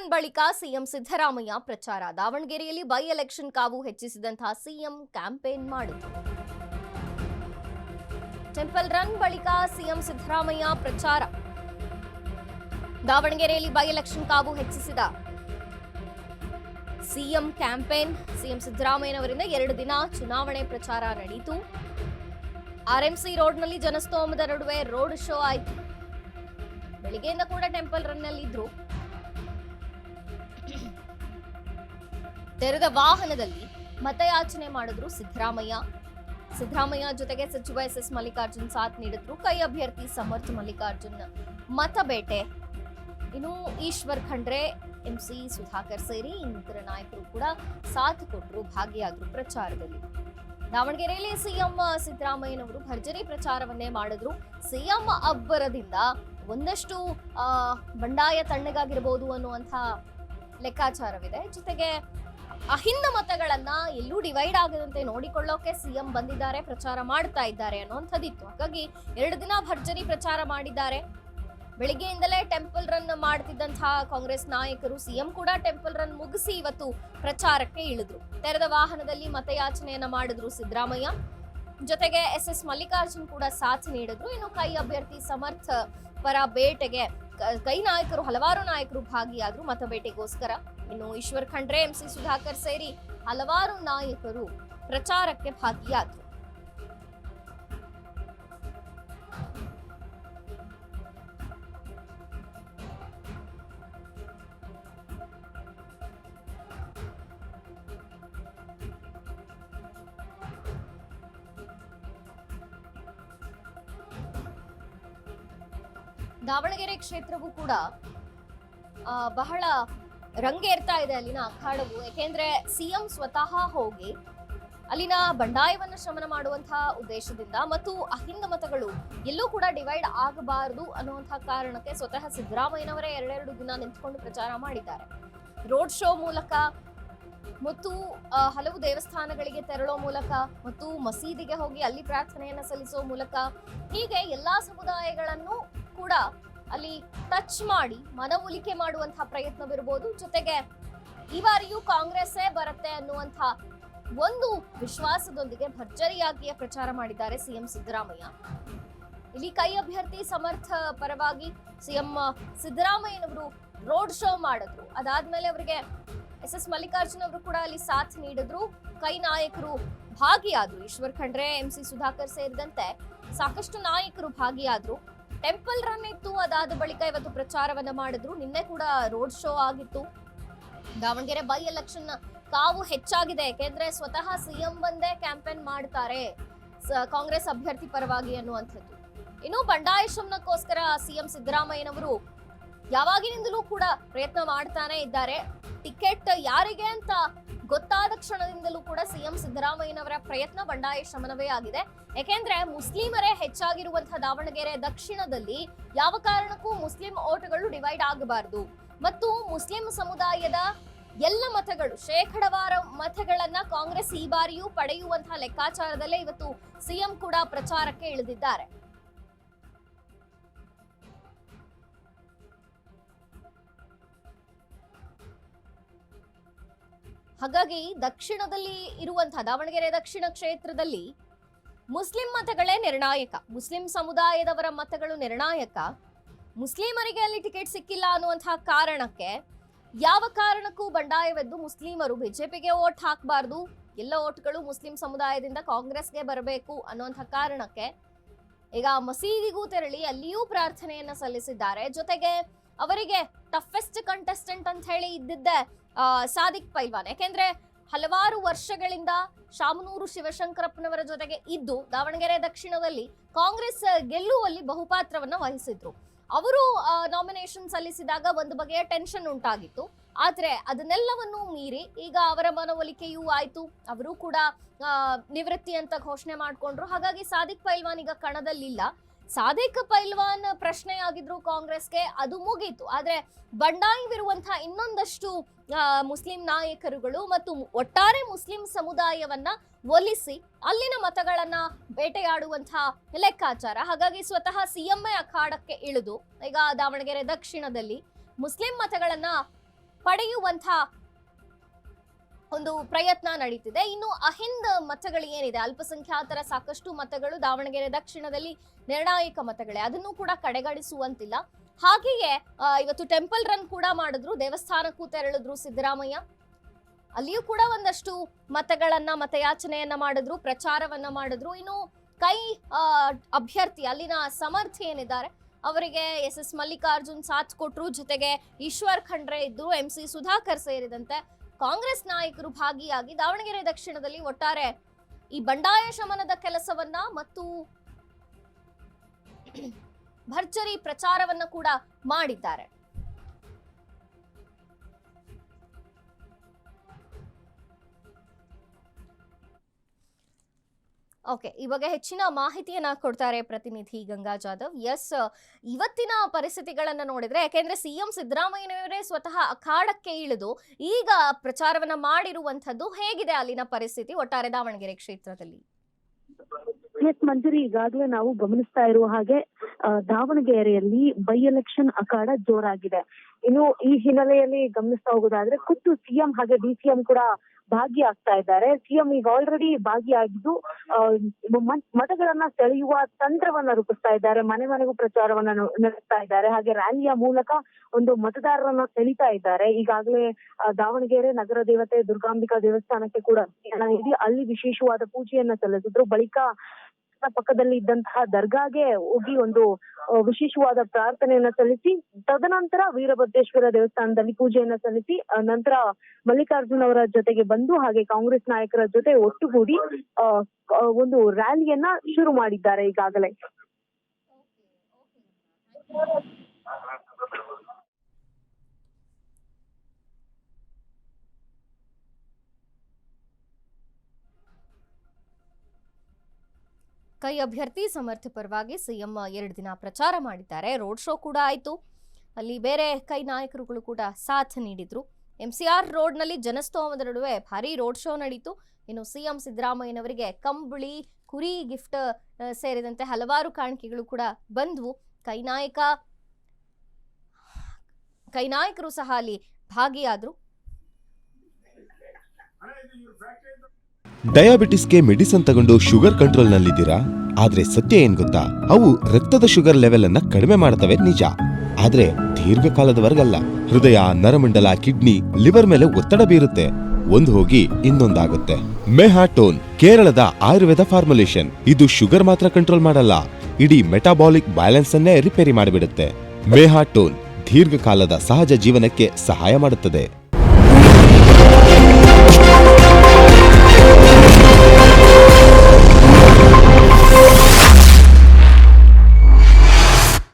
Run ಬಳಿಕ CM Siddaramaiah ಪ್ರಚಾರ. ದಾವಣಗೆರೆಯಲ್ಲಿ ಬೈ ಎಲೆಕ್ಷನ್ ಕಾವು ಹೆಚ್ಚಿಸಿದಂತಹ ಸಿಎಂ ಕ್ಯಾಂಪೇನ್ ಮಾಡಿದರು. ಟೆಂಪಲ್ ರನ್ ಬಳಿಕ ಸಿಎಂ ಸಿದ್ದರಾಮಯ್ಯ ಪ್ರಚಾರ. ದಾವಣಗೆರೆಯಲ್ಲಿ ಬೈ ಎಲೆಕ್ಷನ್ ಕಾವು ಹೆಚ್ಚಿಸಿದ ಸಿಎಂ ಕ್ಯಾಂಪೇನ್. ಸಿಎಂ ಸಿದ್ದರಾಮಯ್ಯನವರಿಂದ 2 ದಿನ ಚುನಾವಣೆ ಪ್ರಚಾರ ನಡೆಯಿತು. ಆರ್ಎಂಸಿ ರೋಡ್ನಲ್ಲಿ ಜನಸ್ತೋಮದ ನಡುವೆ ರೋಡ್ ಶೋ ಆಯಿತು. ಬೆಳಿಗ್ಗೆಯಿಂದ ಕೂಡ ಟೆಂಪಲ್ ರನ್ ನಲ್ಲಿ ಇದ್ರು. ತೆರೆದ ವಾಹನದಲ್ಲಿ ಮತಯಾಚನೆ ಮಾಡಿದ್ರು ಸಿದ್ದರಾಮಯ್ಯ ಜೊತೆಗೆ ಸಚಿವ ಎಸ್ ಮಲ್ಲಿಕಾರ್ಜುನ್ ಸಾಥ್ ನೀಡಿದ್ರು. ಕೈ ಅಭ್ಯರ್ಥಿ ಸಮರ್ಥ ಮಲ್ಲಿಕಾರ್ಜುನ್ ಮತಬೇಟೆ. ಇನ್ನು ಈಶ್ವರ್ ಖಂಡ್ರೆ, ಎಂಸಿ ಸುಧಾಕರ್ ಸೇರಿ ಇನ್ನಿತರ ನಾಯಕರು ಕೂಡ ಸಾಥ್ ಕೊಟ್ಟರು, ಭಾಗಿಯಾದ್ರು ಪ್ರಚಾರದಲ್ಲಿ. ದಾವಣಗೆರೆಯಲ್ಲಿ ಸಿಎಂ ಸಿದ್ದರಾಮಯ್ಯನವರು ಭರ್ಜರಿ ಪ್ರಚಾರವನ್ನೇ ಮಾಡಿದ್ರು. ಸಿಎಂ ಅಬ್ಬರದಿಂದ ಒಂದಷ್ಟು ಬಂಡಾಯ ತಣ್ಣಗಾಗಿರಬಹುದು ಅನ್ನುವಂಥ ಲೆಕ್ಕಾಚಾರವಿದೆ. ಜೊತೆಗೆ ಅಹಿಂದ ಮತಗಳನ್ನ ಎಲ್ಲೂ ಡಿವೈಡ್ ಆಗದಂತೆ ನೋಡಿಕೊಳ್ಳೋಕೆ ಸಿಎಂ ಬಂದಿದ್ದಾರೆ, ಪ್ರಚಾರ ಮಾಡ್ತಾ ಇದ್ದಾರೆ ಅನ್ನುವಂಥದ್ದಿತ್ತು. ಹಾಗಾಗಿ 2 ದಿನ ಭರ್ಜರಿ ಪ್ರಚಾರ ಮಾಡಿದ್ದಾರೆ. ಬೆಳಿಗ್ಗೆಯಿಂದಲೇ ಟೆಂಪಲ್ ರನ್ ಮಾಡ್ತಿದ್ದಂತಹ ಕಾಂಗ್ರೆಸ್ ನಾಯಕರು, ಸಿಎಂ ಕೂಡ ಟೆಂಪಲ್ ರನ್ ಮುಗಿಸಿ ಇವತ್ತು ಪ್ರಚಾರಕ್ಕೆ ಇಳಿದ್ರು. ತೆರೆದ ವಾಹನದಲ್ಲಿ ಮತಯಾಚನೆಯನ್ನ ಮಾಡಿದ್ರು ಸಿದ್ದರಾಮಯ್ಯ. ಜೊತೆಗೆ ಎಸ್ ಮಲ್ಲಿಕಾರ್ಜುನ್ ಕೂಡ ಸಾಥ್ ನೀಡಿದ್ರು. ಇನ್ನು ಕೈ ಅಭ್ಯರ್ಥಿ ಸಮರ್ಥ ಪರ ಬೇಟೆಗೆ ಹಲವಾರು ನಾಯಕರು ಭಾಗಿಯಾದ್ರು ಮತಬೇಟೆಗೋಸ್ಕರ. ಇನ್ನು ಈಶ್ವರ್ ಖಂಡ್ರೆ, ಎಂಸಿ ಸುಧಾಕರ್ ಸೇರಿ ಹಲವಾರು ನಾಯಕರು ಪ್ರಚಾರಕ್ಕೆ ಭಾಗಿಯಾದ್ರು. ದಾವಣಗೆರೆ ಕ್ಷೇತ್ರವೂ ಕೂಡ ಬಹಳ ರಂಗೇರ್ತಾ ಇದೆ ಅಲ್ಲಿನ ಅಖಾಡವು. ಯಾಕೆಂದ್ರೆ ಸಿಎಂ ಸ್ವತಃ ಹೋಗಿ ಅಲ್ಲಿನ ಬಂಡಾಯವನ್ನು ಶಮನ ಮಾಡುವಂತಹ ಉದ್ದೇಶದಿಂದ ಮತ್ತು ಅಹಿಂದ ಮತಗಳು ಎಲ್ಲೂ ಕೂಡ ಡಿವೈಡ್ ಆಗಬಾರದು ಅನ್ನುವಂತಹ ಕಾರಣಕ್ಕೆ ಸ್ವತಃ ಸಿದ್ದರಾಮಯ್ಯನವರೇ 2 ದಿನ ನಿಂತ್ಕೊಂಡು ಪ್ರಚಾರ ಮಾಡಿದ್ದಾರೆ. ರೋಡ್ ಶೋ ಮೂಲಕ ಮತ್ತು ಹಲವು ದೇವಸ್ಥಾನಗಳಿಗೆ ತೆರಳೋ ಮೂಲಕ ಮತ್ತು ಮಸೀದಿಗೆ ಹೋಗಿ ಅಲ್ಲಿ ಪ್ರಾರ್ಥನೆಯನ್ನ ಸಲ್ಲಿಸೋ ಮೂಲಕ ಹೀಗೆ ಎಲ್ಲಾ ಸಮುದಾಯಗಳನ್ನು ಕೂಡ ಅಲ್ಲಿ ಟಚ್ ಮಾಡಿ ಮನವೊಲಿಕೆ ಮಾಡುವಂತಹ ಪ್ರಯತ್ನವಿರಬಹುದು. ಜೊತೆಗೆ ಈ ಬಾರಿಯೂ ಕಾಂಗ್ರೆಸ್ಸೇ ಬರುತ್ತೆ ಅನ್ನುವಂಥ ಒಂದು ವಿಶ್ವಾಸದೊಂದಿಗೆ ಭರ್ಜರಿಯಾಗಿಯೇ ಪ್ರಚಾರ ಮಾಡಿದ್ದಾರೆ ಸಿಎಂ ಸಿದ್ದರಾಮಯ್ಯ. ಇಲ್ಲಿ ಕೈ ಅಭ್ಯರ್ಥಿ ಸಮರ್ಥ ಪರವಾಗಿ ಸಿಎಂ ಸಿದ್ದರಾಮಯ್ಯನವರು ರೋಡ್ ಶೋ ಮಾಡಿದ್ರು. ಅದಾದ್ಮೇಲೆ ಅವರಿಗೆ ಎಸ್ ಮಲ್ಲಿಕಾರ್ಜುನ್ ಅವರು ಕೂಡ ಅಲ್ಲಿ ಸಾಥ್ ನೀಡಿದ್ರು. ಕೈ ನಾಯಕರು ಭಾಗಿಯಾದ್ರು. ಈಶ್ವರ್ ಖಂಡ್ರೆ, ಎಂಸಿ ಸುಧಾಕರ್ ಸೇರಿದಂತೆ ಸಾಕಷ್ಟು ನಾಯಕರು ಭಾಗಿಯಾದ್ರು. ಟೆಂಪಲ್ ರನ್ ಇತ್ತು. ಅದಾದ ಬಳಿಕ ಇವತ್ತು ಪ್ರಚಾರವನ್ನ ಮಾಡಿದ್ರು. ನಿನ್ನೆ ಕೂಡ ರೋಡ್ ಶೋ ಆಗಿತ್ತು. ದಾವಣಗೆರೆ ಬೈ ಎಲೆಕ್ಷನ್ ಕಾವು ಹೆಚ್ಚಾಗಿದೆ. ಯಾಕೆಂದ್ರೆ ಸ್ವತಃ ಸಿಎಂ ಬಂದೇ ಕ್ಯಾಂಪೇನ್ ಮಾಡ್ತಾರೆ ಕಾಂಗ್ರೆಸ್ ಅಭ್ಯರ್ಥಿ ಪರವಾಗಿ ಅನ್ನುವಂಥದ್ದು. ಇನ್ನು ಬಂಡಾಯ ಶಮನಕ್ಕೋಸ್ಕರ ಸಿಎಂ ಸಿದ್ದರಾಮಯ್ಯನವರು ಯಾವಾಗಿನಿಂದಲೂ ಕೂಡ ಪ್ರಯತ್ನ ಮಾಡ್ತಾನೆ ಇದ್ದಾರೆ. ಟಿಕೆಟ್ ಯಾರಿಗೆ ಅಂತ ಗೊತ್ತಾದ ಕ್ಷಣದಿಂದಲೂ ಕೂಡ ಸಿಎಂ ಸಿದ್ದರಾಮಯ್ಯನವರ ಪ್ರಯತ್ನ ಬಂಡಾಯ ಶಮನವೇ ಆಗಿದೆ. ಯಾಕೆಂದ್ರೆ ಮುಸ್ಲಿಮರೇ ಹೆಚ್ಚಾಗಿರುವಂತಹ ದಾವಣಗೆರೆ ದಕ್ಷಿಣದಲ್ಲಿ ಯಾವ ಕಾರಣಕ್ಕೂ ಮುಸ್ಲಿಂ ಓಟ್ಗಳು ಡಿವೈಡ್ ಆಗಬಾರದು ಮತ್ತು ಮುಸ್ಲಿಂ ಸಮುದಾಯದ ಎಲ್ಲ ಮತಗಳು, ಶೇಕಡವಾರು ಮತಗಳನ್ನ ಕಾಂಗ್ರೆಸ್ ಈ ಬಾರಿಯೂ ಪಡೆಯುವಂತಹ ಲೆಕ್ಕಾಚಾರದಲ್ಲೇ ಇವತ್ತು ಸಿಎಂ ಕೂಡ ಪ್ರಚಾರಕ್ಕೆ ಇಳಿದಿದ್ದಾರೆ. ಹಾಗಾಗಿ ದಕ್ಷಿಣದಲ್ಲಿ ಇರುವಂತಹ ದಾವಣಗೆರೆ ದಕ್ಷಿಣ ಕ್ಷೇತ್ರದಲ್ಲಿ ಮುಸ್ಲಿಂ ಮತಗಳೇ ನಿರ್ಣಾಯಕ, ಮುಸ್ಲಿಂ ಸಮುದಾಯದವರ ಮತಗಳು ನಿರ್ಣಾಯಕ. ಮುಸ್ಲಿಮರಿಗೆ ಅಲ್ಲಿ ಟಿಕೆಟ್ ಸಿಕ್ಕಿಲ್ಲ ಅನ್ನುವಂತಹ ಕಾರಣಕ್ಕೆ ಯಾವ ಕಾರಣಕ್ಕೂ ಬಂಡಾಯವೆದ್ದು ಮುಸ್ಲಿಮರು ಬಿಜೆಪಿಗೆ ಓಟ್ ಹಾಕಬಾರ್ದು, ಎಲ್ಲ ಓಟ್ಗಳು ಮುಸ್ಲಿಂ ಸಮುದಾಯದಿಂದ ಕಾಂಗ್ರೆಸ್ಗೆ ಬರಬೇಕು ಅನ್ನುವಂತಹ ಕಾರಣಕ್ಕೆ ಈಗ ಮಸೀದಿಗೂ ತೆರಳಿ ಅಲ್ಲಿಯೂ ಪ್ರಾರ್ಥನೆಯನ್ನ ಸಲ್ಲಿಸಿದ್ದಾರೆ. ಜೊತೆಗೆ ಅವರಿಗೆ ಟಫೆಸ್ಟ್ ಕಂಟೆಸ್ಟೆಂಟ್ ಅಂತ ಹೇಳಿ ಇದ್ದಿದ್ದೆ ಸಾದಿಕ್ ಪೈಲ್ವಾನ್. ಯಾಕೆಂದ್ರೆ ಹಲವಾರು ವರ್ಷಗಳಿಂದ ಶಾಮನೂರು ಶಿವಶಂಕರಪ್ಪನವರ ಜೊತೆಗೆ ಇದ್ದು ದಾವಣಗೆರೆ ದಕ್ಷಿಣದಲ್ಲಿ ಕಾಂಗ್ರೆಸ್ ಗೆಲ್ಲುವಲ್ಲಿ ಬಹುಪಾತ್ರವನ್ನ ವಹಿಸಿದ್ರು. ಅವರು ನಾಮಿನೇಷನ್ ಸಲ್ಲಿಸಿದಾಗ ಒಂದು ಬಗೆಯ ಟೆನ್ಷನ್ ಉಂಟಾಗಿತ್ತು. ಆದ್ರೆ ಅದನ್ನೆಲ್ಲವನ್ನೂ ಮೀರಿ ಈಗ ಅವರ ಮನವೊಲಿಕೆಯೂ ಆಯ್ತು. ಅವರು ಕೂಡ ನಿವೃತ್ತಿ ಅಂತ ಘೋಷಣೆ ಮಾಡ್ಕೊಂಡ್ರು. ಹಾಗಾಗಿ ಸಾದಿಕ್ ಪೈಲ್ವಾನ್ ಈಗ ಕಣದಲ್ಲಿಲ್ಲ. ಸಾದಿಕ್ ಪೈಲ್ವಾನ್ ಪ್ರಶ್ನೆ ಆಗಿದ್ರು ಕಾಂಗ್ರೆಸ್ಗೆ, ಅದು ಮುಗೀತು. ಆದ್ರೆ ಬಂಡಾಯವಿರುವಂತಹ ಇನ್ನೊಂದಷ್ಟು ಮುಸ್ಲಿಂ ನಾಯಕರುಗಳು ಮತ್ತು ಒಟ್ಟಾರೆ ಮುಸ್ಲಿಂ ಸಮುದಾಯವನ್ನ ಒಲಿಸಿ ಅಲ್ಲಿನ ಮತಗಳನ್ನ ಬೇಟೆಯಾಡುವಂತಹ ಲೆಕ್ಕಾಚಾರ. ಹಾಗಾಗಿ ಸ್ವತಃ ಸಿಎಂఏ ಅಖಾಡಕ್ಕೆ ಇಳಿದು ಈಗ ದಾವಣಗೆರೆ ದಕ್ಷಿಣದಲ್ಲಿ ಮುಸ್ಲಿಂ ಮತಗಳನ್ನ ಪಡೆಯುವಂತ ಒಂದು ಪ್ರಯತ್ನ ನಡೀತಿದೆ. ಇನ್ನು ಅಹಿಂದ್ ಮತಗಳು ಏನಿದೆ, ಅಲ್ಪಸಂಖ್ಯಾತರ ಸಾಕಷ್ಟು ಮತಗಳು ದಾವಣಗೆರೆ ದಕ್ಷಿಣದಲ್ಲಿ ನಿರ್ಣಾಯಕ ಮತಗಳೇ, ಅದನ್ನು ಕೂಡ ಕಡೆಗಣಿಸುವಂತಿಲ್ಲ. ಹಾಗೆಯೇ ಇವತ್ತು ಟೆಂಪಲ್ ರನ್ ಕೂಡ ಮಾಡಿದ್ರು, ದೇವಸ್ಥಾನಕ್ಕೂ ತೆರಳಿದ್ರು ಸಿದ್ದರಾಮಯ್ಯ. ಅಲ್ಲಿಯೂ ಕೂಡ ಒಂದಷ್ಟು ಮತಯಾಚನೆಯನ್ನ ಮಾಡಿದ್ರು, ಪ್ರಚಾರವನ್ನ ಮಾಡಿದ್ರು. ಇನ್ನು ಕೈ ಅಭ್ಯರ್ಥಿ ಅಲ್ಲಿನ ಸಮರ್ಥಿ ಏನಿದ್ದಾರೆ ಅವರಿಗೆ ಎಸ್ ಮಲ್ಲಿಕಾರ್ಜುನ್ ಸಾಥ್ ಕೊಟ್ರು, ಜೊತೆಗೆ ಈಶ್ವರ್ ಖಂಡ್ರೆ ಇದ್ರು, MC ಸುಧಾಕರ್ ಸೇರಿದಂತೆ ಕಾಂಗ್ರೆಸ್ ನಾಯಕರು ಭಾಗಿಯಾಗಿ ದಾವಣಗೆರೆ ದಕ್ಷಿಣದಲ್ಲಿ ಒಟ್ಟಾರೆ ಈ ಬಂಡಾಯ ಶಮನದ ಕೆಲಸವನ್ನ ಮತ್ತು ಭರ್ಜರಿ ಪ್ರಚಾರವನ್ನ ಕೂಡ ಮಾಡಿದ್ದಾರೆ. ಓಕೆ, ಈ ಬಗ್ಗೆ ಹೆಚ್ಚಿನ ಮಾಹಿತಿಯನ್ನ ಕೊಡ್ತಾರೆ ಪ್ರತಿನಿಧಿ ಗಂಗಾ ಜಾಧವ್. ಇವತ್ತಿನ ಪರಿಸ್ಥಿತಿಗಳನ್ನ ನೋಡಿದ್ರೆ, ಯಾಕೆಂದ್ರೆ ಸಿಎಂ ಸಿದ್ದರಾಮಯ್ಯನವರೇ ಸ್ವತಃ ಅಖಾಡಕ್ಕೆ ಇಳಿದು ಈಗ ಪ್ರಚಾರವನ್ನ ಮಾಡಿರುವಂತದ್ದು, ಹೇಗಿದೆ ಅಲ್ಲಿನ ಪರಿಸ್ಥಿತಿ ಒಟ್ಟಾರೆ ದಾವಣಗೆರೆ ಕ್ಷೇತ್ರದಲ್ಲಿ? ಮಂಜರಿ, ಈಗಾಗಲೇ ನಾವು ಗಮನಿಸ್ತಾ ಇರುವ ಹಾಗೆ ದಾವಣಗೆರೆಯಲ್ಲಿ ಬೈ ಎಲೆಕ್ಷನ್ ಅಖಾಡ ಜೋರಾಗಿದೆ. ಇನ್ನು ಈ ಹಿನ್ನೆಲೆಯಲ್ಲಿ ಗಮನಿಸ್ತಾ ಹೋಗೋದಾದ್ರೆ ಖುದ್ದು ಸಿಎಂ ಹಾಗೆ DCM ಕೂಡ ಭಾಗಿಯಾಗ್ತಾ ಇದ್ದಾರೆ. ಸಿಎಂ ಈಗ ಆಲ್ರೆಡಿ ಭಾಗಿಯಾಗಿದ್ದು ಮತಗಳನ್ನ ಸೆಳೆಯುವ ತಂತ್ರವನ್ನ ರೂಪಿಸ್ತಾ ಇದ್ದಾರೆ, ಮನೆ ಮನೆಗೂ ಪ್ರಚಾರವನ್ನ ನಡೆಸ್ತಾ ಇದ್ದಾರೆ, ಹಾಗೆ ರ್ಯಾಲಿಯ ಮೂಲಕ ಒಂದು ಮತದಾರರನ್ನ ಸೆಳೀತಾ ಇದ್ದಾರೆ. ಈಗಾಗಲೇ ದಾವಣಗೆರೆ ನಗರ ದೇವತೆ ದುರ್ಗಾಂಬಿಕಾ ದೇವಸ್ಥಾನಕ್ಕೆ ಕೂಡ ನೀಡಿ ಅಲ್ಲಿ ವಿಶೇಷವಾದ ಪೂಜೆಯನ್ನ ಸಲ್ಲಿಸಿದ್ರು. ಬಳಿಕ ಪಕ್ಕದಲ್ಲಿ ಇದ್ದಂತಹ ದರ್ಗಾಗೆ ಹೋಗಿ ಒಂದು ವಿಶೇಷವಾದ ಪ್ರಾರ್ಥನೆಯನ್ನ ಸಲ್ಲಿಸಿ, ತದನಂತರ ವೀರಭದ್ರೇಶ್ವರ ದೇವಸ್ಥಾನದಲ್ಲಿ ಪೂಜೆಯನ್ನ ಸಲ್ಲಿಸಿ, ನಂತರ ಮಲ್ಲಿಕಾರ್ಜುನ್ ಅವರ ಜೊತೆಗೆ ಬಂದು ಹಾಗೆ ಕಾಂಗ್ರೆಸ್ ನಾಯಕರ ಜೊತೆ ಒಟ್ಟುಗೂಡಿ ಒಂದು ರ್ಯಾಲಿಯನ್ನ ಶುರು ಮಾಡಿದ್ದಾರೆ ಈಗಾಗಲೇ. ಕೈ ಅಭ್ಯರ್ಥಿ ಸಮರ್ಥ ಪರವಾಗಿ ಸಿಎಂ 2 ದಿನ ಪ್ರಚಾರ ಮಾಡಿದ್ದಾರೆ. ರೋಡ್ ಶೋ ಕೂಡ ಆಯಿತು. ಅಲ್ಲಿ ಬೇರೆ ಕೈ ನಾಯಕರುಗಳು ಕೂಡ ಸಾಥ್ ನೀಡಿದ್ರು. MCR ರೋಡ್ನಲ್ಲಿ ಜನಸ್ತೋಮದ ನಡುವೆ ಭಾರಿ ರೋಡ್ ಶೋ ನಡೀತು. ಇನ್ನು ಸಿಎಂ ಸಿದ್ದರಾಮಯ್ಯನವರಿಗೆ ಕಂಬಳಿ, ಕುರಿ ಗಿಫ್ಟ್ ಸೇರಿದಂತೆ ಹಲವಾರು ಕಾಣಿಕೆಗಳು ಕೂಡ ಬಂದ್ವು. ಕೈ ನಾಯಕರು ಸಹ ಅಲ್ಲಿ ಭಾಗಿಯಾದ್ರು. ಡಯಾಬಿಟಿಸ್ಗೆ ಮೆಡಿಸಿನ್ ತಗೊಂಡು ಶುಗರ್ ಕಂಟ್ರೋಲ್ ನಲ್ಲಿದ್ದೀರಾ? ಆದ್ರೆ ಸತ್ಯ ಏನ್ ಗೊತ್ತಾ? ಅವು ರಕ್ತದ ಶುಗರ್ ಲೆವೆಲ್ ಅನ್ನ ಕಡಿಮೆ ಮಾಡ್ತವೆ ನಿಜ, ಆದ್ರೆ ದೀರ್ಘಕಾಲದವರೆಗಲ್ಲ. ಹೃದಯ, ನರಮಂಡಲ, ಕಿಡ್ನಿ, ಲಿವರ್ ಮೇಲೆ ಒತ್ತಡ ಬೀರುತ್ತೆ. ಒಂದ್ ಹೋಗಿ ಇನ್ನೊಂದಾಗುತ್ತೆ. ಮೆಹಾಟೋನ್ ಕೇರಳದ ಆಯುರ್ವೇದ ಫಾರ್ಮುಲೇಷನ್. ಇದು ಶುಗರ್ ಮಾತ್ರ ಕಂಟ್ರೋಲ್ ಮಾಡಲ್ಲ, ಇಡೀ ಮೆಟಾಬಾಲಿಕ್ ಬ್ಯಾಲೆನ್ಸ್ ಅನ್ನೇ ರಿಪೇರಿ ಮಾಡಿಬಿಡುತ್ತೆ. ಮೆಹಾಟೋನ್ ದೀರ್ಘಕಾಲದ ಸಹಜ ಜೀವನಕ್ಕೆ ಸಹಾಯ ಮಾಡುತ್ತದೆ.